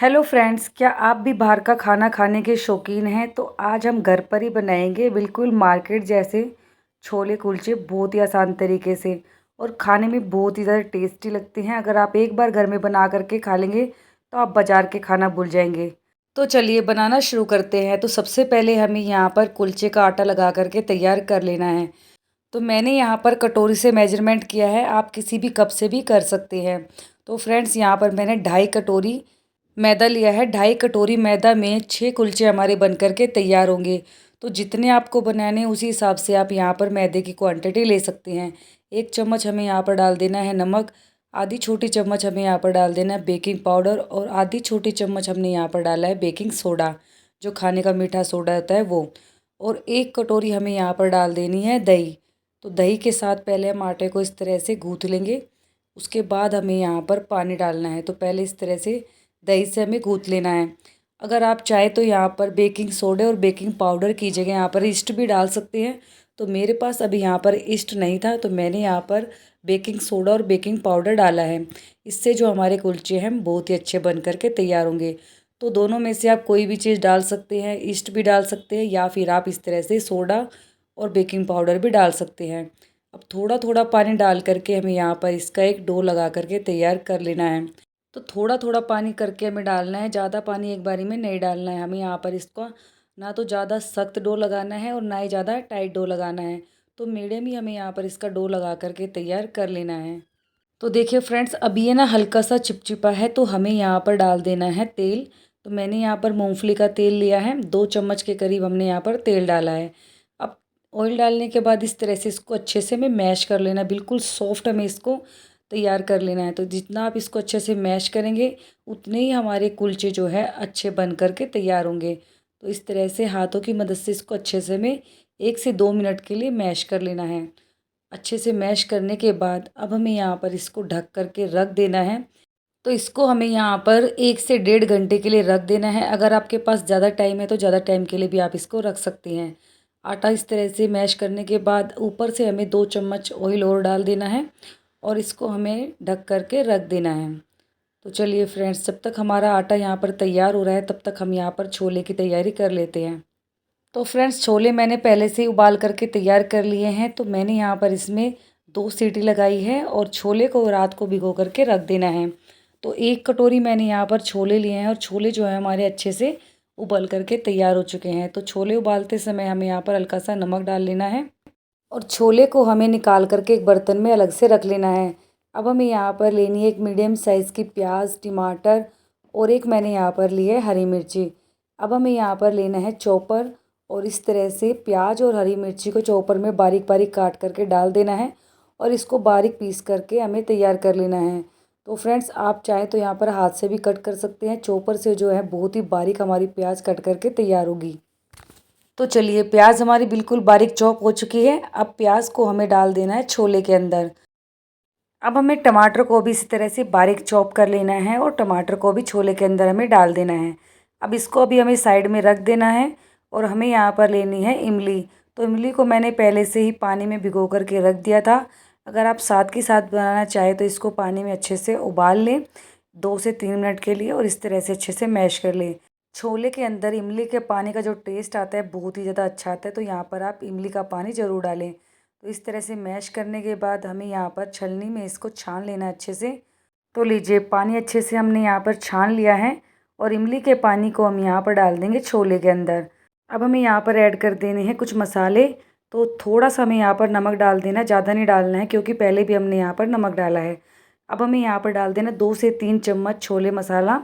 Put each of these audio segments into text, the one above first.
Hello friends, क्या आप भी बाहर का खाना खाने के शौकीन हैं? तो आज हम घर पर ही बनाएंगे बिल्कुल मार्केट जैसे छोले कुलचे, बहुत ही आसान तरीके से और खाने में बहुत ही ज़्यादा टेस्टी लगते हैं। अगर आप एक बार घर में बना करके खा लेंगे तो आप बाज़ार के खाना भूल जाएंगे। तो चलिए बनाना शुरू करते हैं। तो सबसे पहले हमें यहाँ पर कुलचे का आटा लगा करके तैयार कर लेना है। तो मैंने यहाँ पर कटोरी से मेजरमेंट किया है, आप किसी भी कप से भी कर सकते हैं। तो फ्रेंड्स, यहाँ पर मैंने 2.5 कटोरी मैदा लिया है। 2.5 कटोरी मैदा में 6 कुलचे हमारे बन कर के तैयार होंगे। तो जितने आपको बनाने हैं उसी हिसाब से आप यहाँ पर मैदे की क्वांटिटी ले सकते हैं। 1 चम्मच हमें यहाँ पर डाल देना है नमक, आधी छोटी चम्मच हमें यहाँ पर डाल देना है बेकिंग पाउडर और आधी छोटी चम्मच हमने यहाँ पर डाला है बेकिंग सोडा, जो खाने का मीठा सोडा होता है वो। और 1 कटोरी हमें यहाँ पर डाल देनी है दही। तो दही के साथ पहले हम आटे को इस तरह से गूँथ लेंगे, उसके बाद हमें यहाँ पर पानी डालना है। तो पहले इस तरह से दही से हमें गूँथ लेना है। अगर आप चाहे तो यहाँ पर बेकिंग सोडे और बेकिंग पाउडर की जगह यहाँ पर ईस्ट भी डाल सकते हैं। तो मेरे पास अभी यहाँ पर ईस्ट नहीं था, तो मैंने यहाँ पर बेकिंग सोडा और बेकिंग पाउडर डाला है। इससे जो हमारे कुलचे हैं बहुत ही अच्छे बन कर के तैयार होंगे। तो दोनों में से आप कोई भी चीज़ डाल सकते हैं, ईस्ट भी डाल सकते हैं या फिर आप इस तरह से सोडा और बेकिंग पाउडर भी डाल सकते हैं। अब थोड़ा थोड़ा पानी डाल करके हमें यहाँ पर इसका एक डो लगा करके तैयार कर लेना है। तो थोड़ा थोड़ा पानी करके हमें डालना है, ज़्यादा पानी एक बारी में नहीं डालना है। हमें यहाँ पर इसको ना तो ज़्यादा सख्त डो लगाना है और ना ही ज़्यादा टाइट डो लगाना है। तो मीडियम ही हमें यहाँ पर इसका डो लगा करके तैयार कर लेना है। तो देखिए फ्रेंड्स, अभी ये ना हल्का सा चिपचिपा है, तो हमें यहाँ पर डाल देना है तेल। तो मैंने यहाँ पर मूंगफली का तेल लिया है, 2 चम्मच के करीब हमने यहाँ पर तेल डाला है। अब ऑयल डालने के बाद इस तरह से इसको अच्छे से हमें मैश कर लेना, बिल्कुल सॉफ्ट हमें इसको तैयार कर लेना है। तो जितना आप इसको अच्छे से मैश करेंगे उतने ही हमारे कुलचे जो है अच्छे बन कर के तैयार होंगे। तो इस तरह से हाथों की मदद से इसको अच्छे से हमें 1 से 2 मिनट के लिए मैश कर लेना है। अच्छे से मैश करने के बाद अब हमें यहाँ पर इसको ढक करके रख देना है। तो इसको हमें यहाँ पर 1 से 1.5 घंटे के लिए रख देना है। अगर आपके पास ज़्यादा टाइम है तो ज़्यादा टाइम के लिए भी आप इसको रख सकते हैं। आटा इस तरह से मैश करने के बाद ऊपर से हमें 2 चम्मच ऑयल और डाल देना है और इसको हमें ढक करके रख देना है। तो चलिए फ्रेंड्स, जब तक हमारा आटा यहाँ पर तैयार हो रहा है तब तक हम यहाँ पर छोले की तैयारी कर लेते हैं। तो फ्रेंड्स, छोले मैंने पहले से ही उबाल करके तैयार कर लिए हैं। तो मैंने यहाँ पर इसमें 2 सीटी लगाई है और छोले को रात को भिगो करके रख देना है। तो 1 कटोरी मैंने यहाँ पर छोले लिए हैं और छोले जो है हमारे अच्छे से उबल करके तैयार हो चुके हैं। तो छोले उबालते समय हमें यहाँ पर हल्का सा नमक डाल लेना है और छोले को हमें निकाल करके एक बर्तन में अलग से रख लेना है। अब हमें यहाँ पर लेनी है एक मीडियम साइज़ की प्याज, टमाटर और एक मैंने यहाँ पर ली है हरी मिर्ची। अब हमें यहाँ पर लेना है चॉपर और इस तरह से प्याज और हरी मिर्ची को चॉपर में बारीक बारीक काट करके डाल देना है और इसको बारीक पीस करके हमें तैयार कर लेना है। तो फ्रेंड्स, आप चाहें तो यहाँ पर हाथ से भी कट कर सकते हैं, चॉपर से जो है बहुत ही बारीक हमारी प्याज कट करके तैयार होगी। तो चलिए, प्याज हमारी बिल्कुल बारीक चॉप हो चुकी है। अब प्याज को हमें डाल देना है छोले के अंदर। अब हमें टमाटर को भी इसी तरह से बारीक चॉप कर लेना है और टमाटर को भी छोले के अंदर हमें डाल देना है। अब इसको अभी हमें साइड में रख देना है और हमें यहाँ पर लेनी है इमली। तो इमली को मैंने पहले से ही पानी में भिगो करके रख दिया था। अगर आप साथ के साथ बनाना चाहें तो इसको पानी में अच्छे से उबाल लें 2 से 3 मिनट के लिए और इस तरह से अच्छे से मैश कर लें। छोले के अंदर इमली के पानी का जो टेस्ट आता है बहुत ही ज़्यादा अच्छा आता है, तो यहाँ पर आप इमली का पानी ज़रूर डालें। तो इस तरह से मैश करने के बाद हमें यहाँ पर छलनी में इसको छान लेना है अच्छे से। तो लीजिए, पानी अच्छे से हमने यहाँ पर छान लिया है और इमली के पानी को हम यहाँ पर डाल देंगे छोले के अंदर। अब हमें यहाँ पर ऐड कर देने हैं कुछ मसाले। तो थोड़ा सा हमें यहाँ पर नमक डाल देना, ज़्यादा नहीं डालना है क्योंकि पहले भी हमने यहाँ पर नमक डाला है। अब हमें यहाँ पर डाल देना 2 से 3 चम्मच छोले मसाला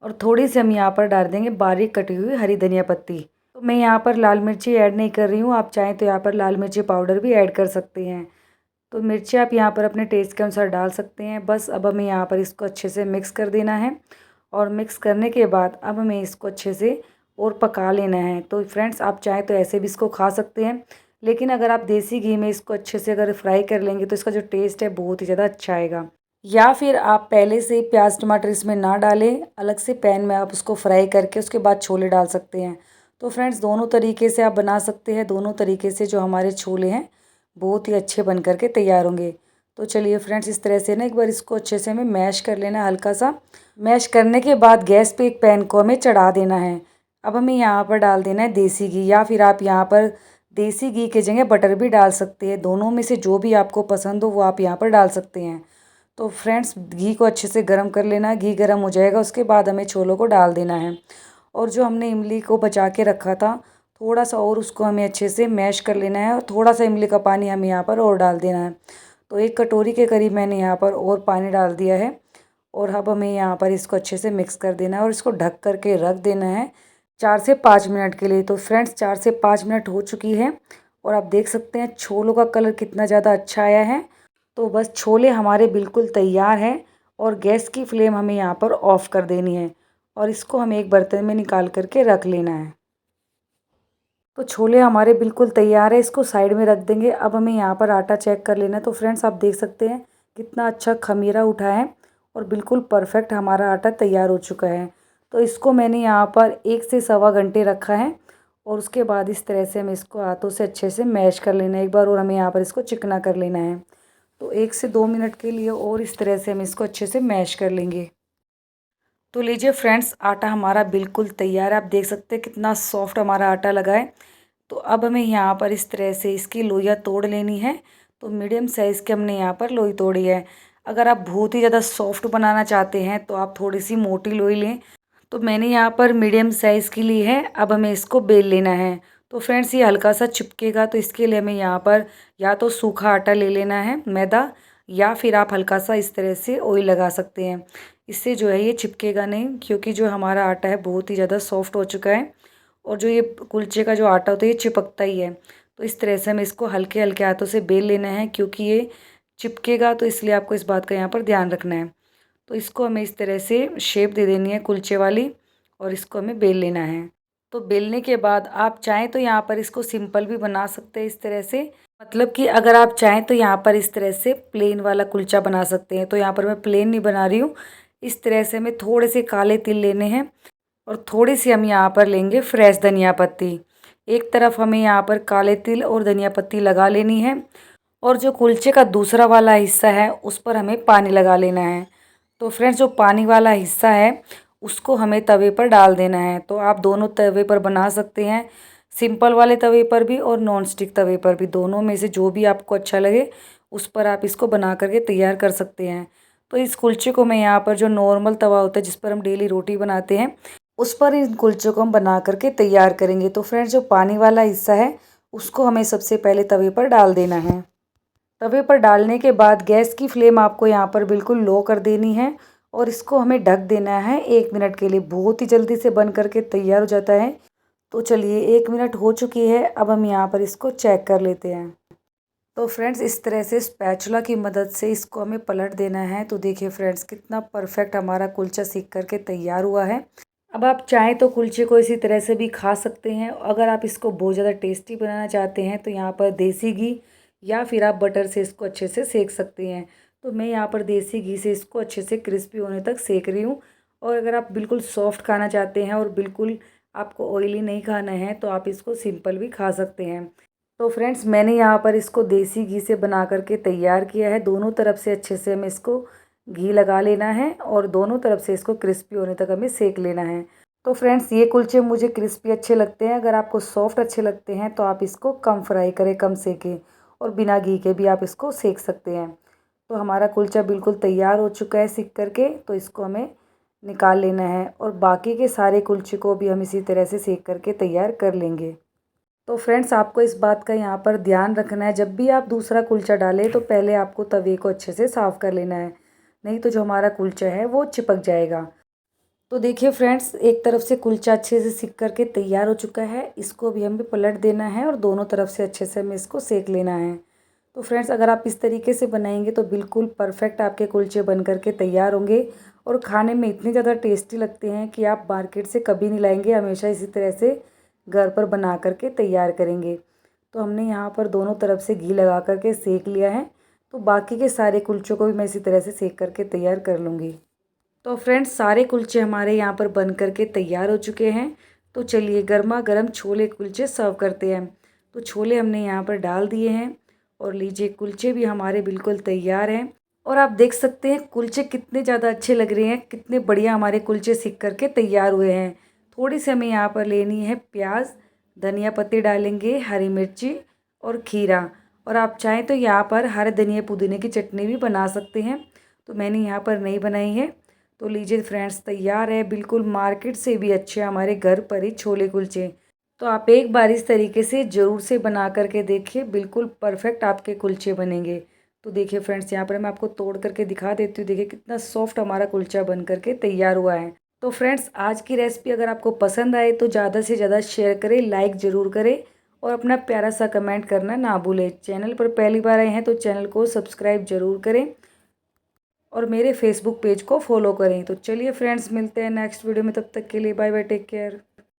और थोड़ी सी हम यहाँ पर डाल देंगे बारीक कटी हुई हरी धनिया पत्ती। तो मैं यहाँ पर लाल मिर्ची ऐड नहीं कर रही हूँ, आप चाहें तो यहाँ पर लाल मिर्ची पाउडर भी ऐड कर सकते हैं। तो मिर्ची आप यहाँ पर अपने टेस्ट के अनुसार डाल सकते हैं। बस अब हमें यहाँ पर इसको अच्छे से मिक्स कर देना है और मिक्स करने के बाद अब हमें इसको अच्छे से और पका लेना है। तो फ्रेंड्स, आप चाहें तो ऐसे भी इसको खा सकते हैं, लेकिन अगर आप देसी घी में इसको अच्छे से अगर फ्राई कर लेंगे तो इसका जो टेस्ट है बहुत ही ज़्यादा अच्छा आएगा। या फिर आप पहले से प्याज टमाटर इसमें ना डालें, अलग से पैन में आप उसको फ्राई करके उसके बाद छोले डाल सकते हैं। तो फ्रेंड्स, दोनों तरीके से आप बना सकते हैं। दोनों तरीके से जो हमारे छोले हैं बहुत ही अच्छे बन करके तैयार होंगे। तो चलिए फ्रेंड्स, इस तरह से ना एक बार इसको अच्छे से हमें मैश कर लेना है हल्का सा। मैश करने के बाद गैस पे एक पैन को हमें चढ़ा देना है। अब हमें यहाँ पर डाल देना है देसी घी, या फिर आप यहाँ पर देसी घी की जगह बटर भी डाल सकते हैं। दोनों में से जो भी आपको पसंद हो वो आप यहाँ पर डाल सकते हैं। तो फ्रेंड्स, घी को अच्छे से गर्म कर लेना है। घी गर्म हो जाएगा, उसके बाद हमें छोलों को डाल देना है। और जो हमने इमली को बचा के रखा था, थोड़ा सा और उसको हमें अच्छे से मैश कर लेना है, और थोड़ा सा इमली का पानी हमें यहाँ पर और डाल देना है। तो 1 कटोरी के करीब मैंने यहाँ पर और पानी डाल दिया है। और अब हमें यहाँ पर इसको अच्छे से मिक्स कर देना है और इसको ढक कर के रख देना है 4 से 5 मिनट के लिए। तो फ्रेंड्स, 4 से 5 मिनट हो चुकी है और आप देख सकते हैं छोलों का कलर कितना ज़्यादा अच्छा आया है। तो बस छोले हमारे बिल्कुल तैयार हैं और गैस की फ्लेम हमें यहाँ पर ऑफ़ कर देनी है और इसको हमें एक बर्तन में निकाल करके रख लेना है। तो छोले हमारे बिल्कुल तैयार है, इसको साइड में रख देंगे। अब हमें यहाँ पर आटा चेक कर लेना है। तो फ्रेंड्स, आप देख सकते हैं कितना अच्छा खमीरा उठा है और बिल्कुल परफेक्ट हमारा आटा तैयार हो चुका है। तो इसको मैंने यहाँ पर 1 से सवा घंटे रखा है और उसके बाद इस तरह से हमें इसको हाथों से अच्छे से मैश कर लेना है एक बार, और हमें यहाँ पर इसको चिकना कर लेना है। तो 1 से 2 मिनट के लिए और इस तरह से हम इसको अच्छे से मैश कर लेंगे। तो लीजिए फ्रेंड्स, आटा हमारा बिल्कुल तैयार है। आप देख सकते हैं कितना सॉफ्ट हमारा आटा लगा है। तो अब हमें यहाँ पर इस तरह से इसकी लोइयाँ तोड़ लेनी है। तो मीडियम साइज़ के हमने यहाँ पर लोई तोड़ी है। अगर आप बहुत ही ज़्यादा सॉफ्ट बनाना चाहते हैं तो आप थोड़ी सी मोटी लोई लें। तो मैंने यहाँ पर मीडियम साइज़ की ली है। अब हमें इसको बेल लेना है। तो फ्रेंड्स, ये हल्का सा चिपकेगा, तो इसके लिए हमें यहाँ पर या तो सूखा आटा ले लेना है, मैदा, या फिर आप हल्का सा इस तरह से ऑयल लगा सकते हैं। इससे जो है ये चिपकेगा नहीं, क्योंकि जो हमारा आटा है बहुत ही ज़्यादा सॉफ्ट हो चुका है और जो ये कुलचे का जो आटा होता है ये चिपकता ही है। तो इस तरह से हमें इसको हल्के हल्के हाथों से बेल लेना है, क्योंकि ये चिपकेगा, तो इसलिए आपको इस बात का यहाँ पर ध्यान रखना है। तो इसको हमें इस तरह से शेप दे देनी है कुलचे वाली और इसको हमें बेल लेना है। तो बेलने के बाद आप चाहें तो यहाँ पर इसको सिंपल भी बना सकते हैं इस तरह से, मतलब कि अगर आप चाहें तो यहाँ पर इस तरह से प्लेन वाला कुलचा बना सकते हैं। तो यहाँ पर मैं प्लेन नहीं बना रही हूँ। इस तरह से हमें थोड़े से काले तिल लेने हैं और थोड़ी सी हम यहाँ पर लेंगे फ्रेश धनिया पत्ती। एक तरफ हमें यहाँ पर काले तिल और धनिया पत्ती लगा लेनी है और जो कुलचे का दूसरा वाला हिस्सा है उस पर हमें पानी लगा लेना है। तो फ्रेंड्स, जो पानी वाला हिस्सा है उसको हमें तवे पर डाल देना है। तो आप दोनों तवे पर बना सकते हैं, सिंपल वाले तवे पर भी और नॉन स्टिक तवे पर भी, दोनों में से जो भी आपको अच्छा लगे उस पर आप इसको बना करके तैयार कर सकते हैं। तो इस कुलचे को मैं यहाँ पर जो नॉर्मल तवा होता है जिस पर हम डेली रोटी बनाते हैं उस पर इन कुलचों को हम बना करके तैयार करेंगे। तो फ्रेंड्स, जो पानी वाला हिस्सा है उसको हमें सबसे पहले तवे पर डाल देना है। तवे पर डालने के बाद गैस की फ्लेम आपको यहाँ पर बिल्कुल लो कर देनी है और इसको हमें ढक देना है 1 मिनट के लिए। बहुत ही जल्दी से बन करके तैयार हो जाता है। तो चलिए, 1 मिनट हो चुकी है। अब हम यहाँ पर इसको चेक कर लेते हैं। तो फ्रेंड्स, इस तरह से स्पैचुला की मदद से इसको हमें पलट देना है। तो देखिए फ्रेंड्स, कितना परफेक्ट हमारा कुलचा सीख करके तैयार हुआ है। अब आप चाहें तो कुलचे को इसी तरह से भी खा सकते हैं। अगर आप इसको बहुत ज़्यादा टेस्टी बनाना चाहते हैं तो यहाँ पर देसी घी या फिर आप बटर से इसको अच्छे से सेक सकते हैं। तो मैं यहाँ पर देसी घी से इसको अच्छे से क्रिस्पी होने तक सेक रही हूँ। और अगर आप बिल्कुल सॉफ्ट खाना चाहते हैं और बिल्कुल आपको ऑयली नहीं खाना है तो आप इसको सिंपल भी खा सकते हैं। तो फ्रेंड्स, मैंने यहाँ पर इसको देसी घी से बना करके तैयार किया है। दोनों तरफ से अच्छे से हमें इसको घी लगा लेना है और दोनों तरफ से इसको क्रिस्पी होने तक हमें सेक लेना है। तो फ्रेंड्स, ये कुलचे मुझे क्रिस्पी अच्छे लगते हैं। अगर आपको सॉफ्ट अच्छे लगते हैं तो आप इसको कम फ्राई करें, कम सेकें, और बिना घी के भी आप इसको सेक सकते हैं। तो हमारा कुलचा बिल्कुल तैयार हो चुका है सिक करके। तो इसको हमें निकाल लेना है और बाकी के सारे कुलचे को भी हम इसी तरह से सेक करके तैयार कर लेंगे। तो फ्रेंड्स, आपको इस बात का यहाँ पर ध्यान रखना है, जब भी आप दूसरा कुलचा डालें तो पहले आपको तवे को अच्छे से साफ़ कर लेना है, नहीं तो जो हमारा कुलचा है वो चिपक जाएगा। तो देखिए फ्रेंड्स, एक तरफ से कुलचा अच्छे से सिक करके तैयार हो चुका है। इसको भी हमें पलट देना है और दोनों तरफ से अच्छे से हमें इसको सेक लेना है। तो फ्रेंड्स, अगर आप इस तरीके से बनाएंगे तो बिल्कुल परफेक्ट आपके कुलचे बन करके तैयार होंगे और खाने में इतने ज़्यादा टेस्टी लगते हैं कि आप मार्केट से कभी नहीं लाएंगे, हमेशा इसी तरह से घर पर बना करके तैयार करेंगे। तो हमने यहाँ पर दोनों तरफ से घी लगा करके सेक लिया है। तो बाकी के सारे कुलचों को भी मैं इसी तरह से सेक करके तैयार कर लूँगी। तो फ्रेंड्स, सारे कुलचे हमारे यहाँ पर बन करके तैयार हो चुके हैं। तो चलिए, गर्मा गर्म छोले कुलचे सर्व करते हैं। तो छोले हमने यहाँ पर डाल दिए हैं और लीजिए कुलचे भी हमारे बिल्कुल तैयार हैं। और आप देख सकते हैं कुलचे कितने ज़्यादा अच्छे लग रहे हैं, कितने बढ़िया हमारे कुलचे सिक करके तैयार हुए हैं। थोड़ी सी हमें यहाँ पर लेनी है प्याज, धनिया पत्ती डालेंगे, हरी मिर्ची और खीरा। और आप चाहें तो यहाँ पर हरे धनिया पुदीने की चटनी भी बना सकते हैं, तो मैंने यहाँ पर नहीं बनाई है। तो लीजिए फ्रेंड्स, तैयार है बिल्कुल मार्केट से भी अच्छे हमारे घर पर ही छोले कुलचे। तो आप एक बार इस तरीके से ज़रूर से बना करके देखिए, बिल्कुल परफेक्ट आपके कुलचे बनेंगे। तो देखिए फ्रेंड्स, यहाँ पर मैं आपको तोड़ करके दिखा देती हूँ। देखिए कितना सॉफ्ट हमारा कुलचा बन करके तैयार हुआ है। तो फ्रेंड्स, आज की रेसिपी अगर आपको पसंद आए तो ज़्यादा से ज़्यादा शेयर करें, लाइक ज़रूर करें और अपना प्यारा सा कमेंट करना ना भूलें। चैनल पर पहली बार आए हैं तो चैनल को सब्सक्राइब ज़रूर करें और मेरे फेसबुक पेज को फॉलो करें। तो चलिए फ्रेंड्स, मिलते हैं नेक्स्ट वीडियो में, तब तक के लिए बाय बाय, टेक केयर।